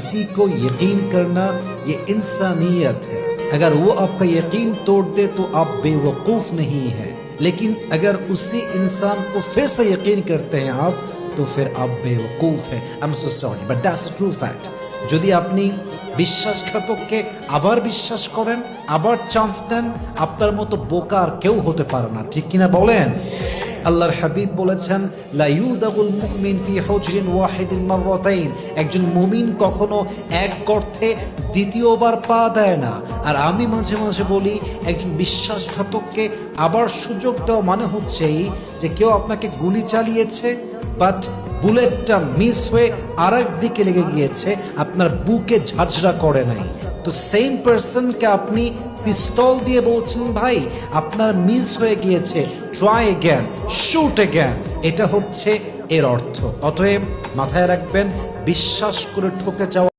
किसी को यकीन करना ये इंसानियत है। अगर वो आपका यकीन तोड़ दे तो आप बेवकूफ़ नहीं हैं, लेकिन अगर उसी इंसान को फिर से यकीन करते हैं आप, तो फिर आप बेवकूफ़ हैं। I am so sorry but that's a true fact. যদি আপনি বিশ্বাসঘাতককে আবার বিশ্বাস করেন, আবার চান্স দেন, আপনার মতো বোকা আর কেউ হতে পারে না, ঠিক কিনা বলেন? আল্লাহর হাবিব বলেছেন, লা ইউলদাগুল মুমিন ফি হুজরিন ওয়াহিদিন মাররাতাইন, একজন মুমিন কখনো এক গর্তে দ্বিতীয়বার পা দেয় না। আর আমি মাঝে মাঝে বলি, একজন বিশ্বাসঘাতককে আবার সুযোগ দেওয়া মানে হচ্ছে এই যে কেউ আপনাকে গুলি চালিয়েছে, বাট বুলেটটা মিস হয়ে আরেক দিকে লেগে গিয়েছে, আপনার বুকে ঝাঁঝরা করে নাই। তো সেম পারসনকে আপনি পিস্তল দিয়ে বলছেন, ভাই আপনার মিস হয়ে গিয়েছে, ট্রাই অ্যাগেন, শুট অ্যাগেন। এটা হচ্ছে এর অর্থ। অতএব মাথায় রাখবেন, বিশ্বাস করে ঠকে যাওয়া